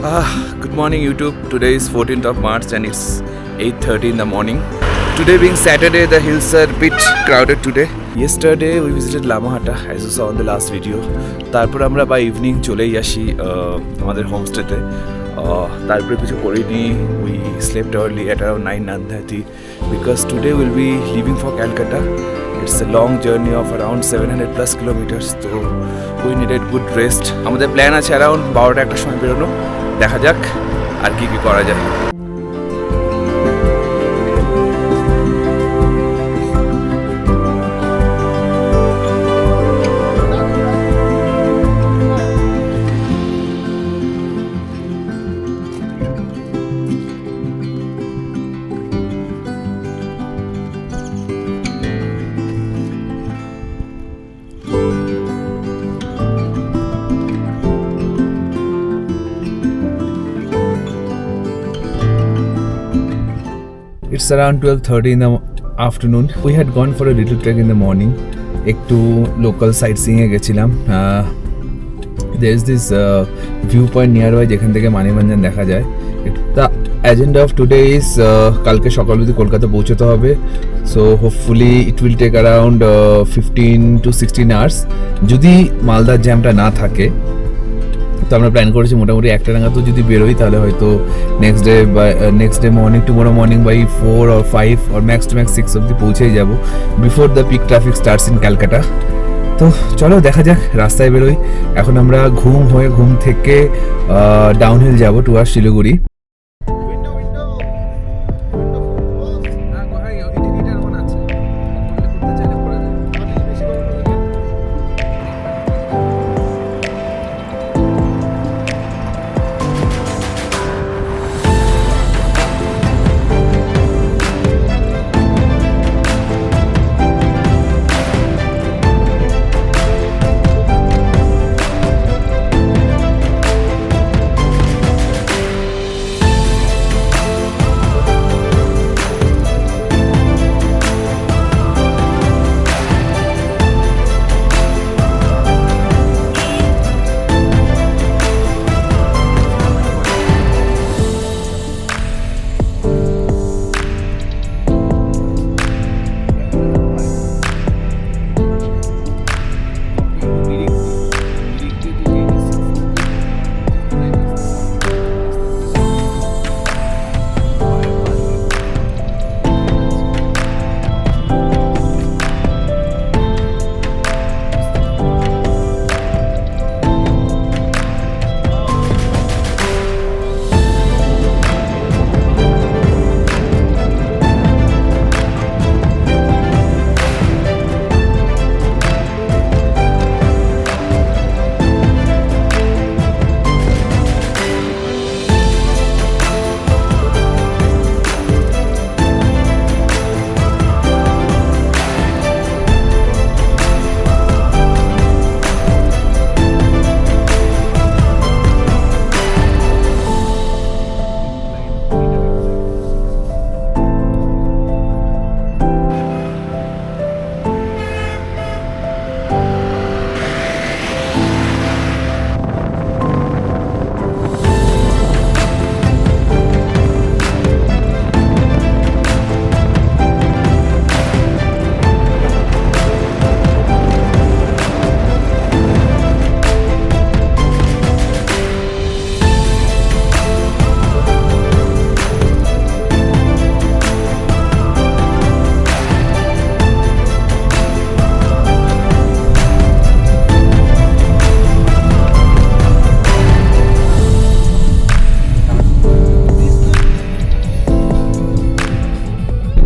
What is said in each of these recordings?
Good morning YouTube. Today is 14th of March and it's 8:30 in the morning. Today being Saturday, the hills are a bit crowded today. Yesterday we visited Lamahata as you saw in the last video. তারপর আমরা by evening চলেই আসি আমাদের হোমস্টেতে। তারপরে কিছু করিনি, we slept early at around 9:30 because today we'll be leaving for Kolkata. It's a long journey of around 700 plus kilometers, so we needed good rest. আমাদের plan আছে around 12টা একটা সময় বেরোনো, দেখা যাক আর কি কি করা যায়। It's around 12:30 in the afternoon. We had gone for a little trek in the morning. একটু local sightseeing এ গেছিলাম। There is this viewpoint nearby যেখান থেকে মানিমাঞ্জান দেখা যায়। The agenda of today is কালকে সকাল অবধি কলকাতা পৌঁছতে হবে। So hopefully it will take around 15 to 16 hours. যদি মালদার জ্যামটা না থাকে তো আমরা প্ল্যান করেছি মোটামুটি একটা নাগাদ যদি বেরোই তাহলে হয়তো next day morning tomorrow morning by 4 or 5 or max to max 6 অবধি পৌঁছেই যাব before the peak traffic starts in Calcutta. তো চলো দেখা যাক, রাস্তায় বেরোই। এখন আমরা ঘুম থেকে ডাউনহিল যাব টুয়ার্ডস শিলিগুড়ি।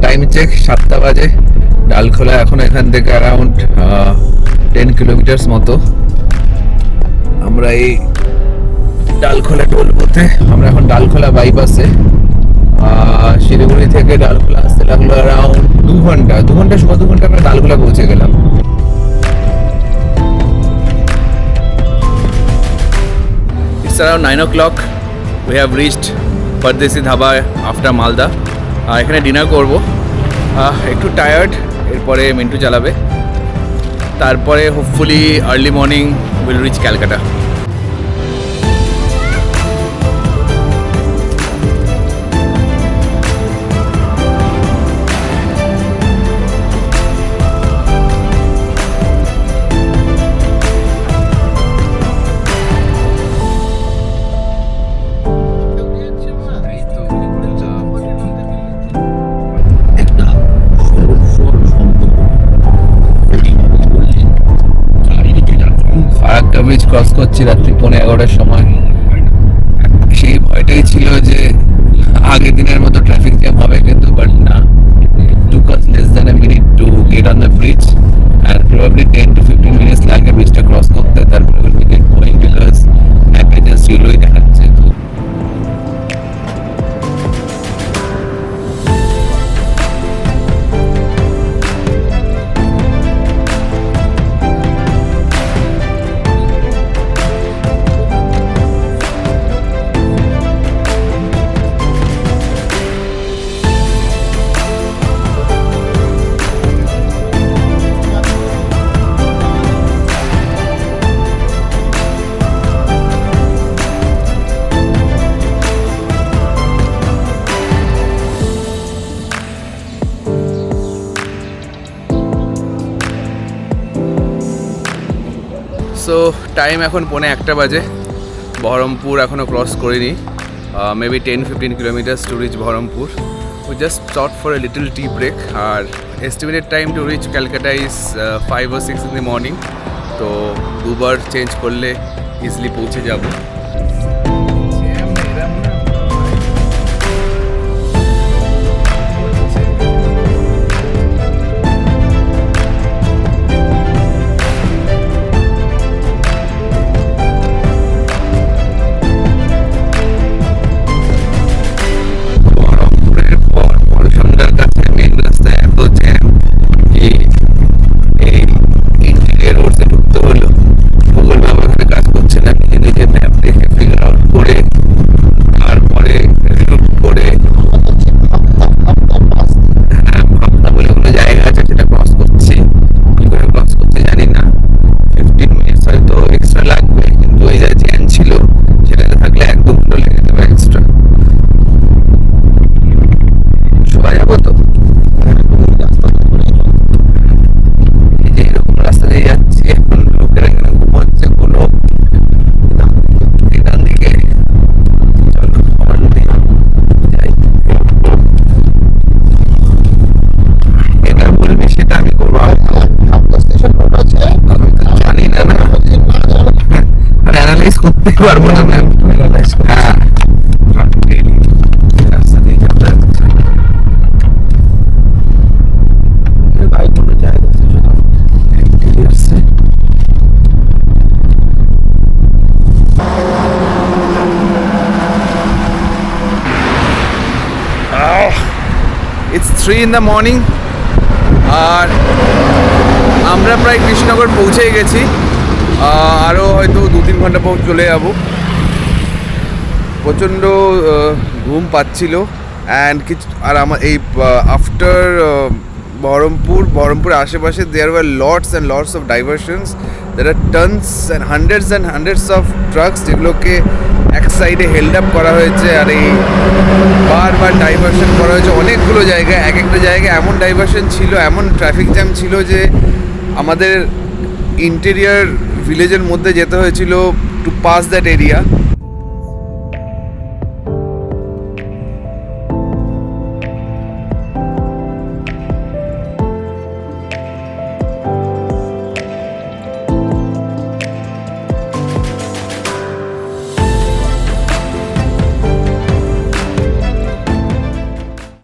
টাইম চেক 7টা বাজে। ডালখোলা এখন এখান থেকে অ্যারাউন্ড 10 কিলোমিটার্স মতো। আমরা এই ডালখোলা টোল বুথে, আমরা এখন ডালখোলা বাইপাসে। শিলিগুড়ি থেকে ডালখোলা আসতে লাগলো অ্যারাউন্ড 2 ঘন্টা আমরা ডালখোলা পৌঁছে গেলাম। It's around 9 o'clock. We have reached Pardesi Dhaba after Malda. এখানে ডিনার করব। একটু টায়ার্ড, এরপরে মিন্টু চালাবে, তারপরে hopefully early morning will reach Calcutta. Cross করছি রাত্রি 11:30-র সময়। সেই ভয়টাই ছিল যে আগের দিনের মতো ট্রাফিক জ্যাম হবে, কিন্তু বাট না, took us less than a minute to get on the bridge and probably 10 to 15 minutes লাগে ব্রিজটা ক্রস করতে, তারপরে we get going because অ্যাপে জাস্ট ইউলোই দেখাচ্ছে। তো সো টাইম এখন 1:45 বাজে। বহরমপুর এখনও ক্রস করিনি, maybe 10-15 kilometres to reach Baharampur. We just stop for a little tea break. Our estimated time to reach Calcutta is 5 or 6 in the morning। তো দুবার চেঞ্জ করলে ইজিলি পৌঁছে যাব। পারবো না ম্যাম। হ্যাঁ রাস্তা দিয়ে যাতে বাইক কোনো জায়গা আছে। It's 3 in the morning আর আমরা প্রায় কৃষ্ণনগর পৌঁছেই গেছি। আরও হয়তো 2-3 ঘন্টা পর চলে যাব। প্রচণ্ড ঘুম পাচ্ছিল অ্যান্ড কিছু। আর আমার এই আফটার বহরমপুরের আশেপাশে there were lots and lots of diversions. There are tons and hundreds of trucks যেগুলোকে এক সাইডে হেল্ড আপ করা হয়েছে। আর এই বারবার ডাইভারশন করা হয়েছে অনেকগুলো জায়গায়। এক একটা জায়গায় এমন ডাইভারশন ছিল, এমন ট্রাফিক জ্যাম ছিল যে আমাদের ইন্টেরিয়ার ভিলেজের মধ্যে যেতে হয়েছিল টু পাস দ্যাট এরিয়া।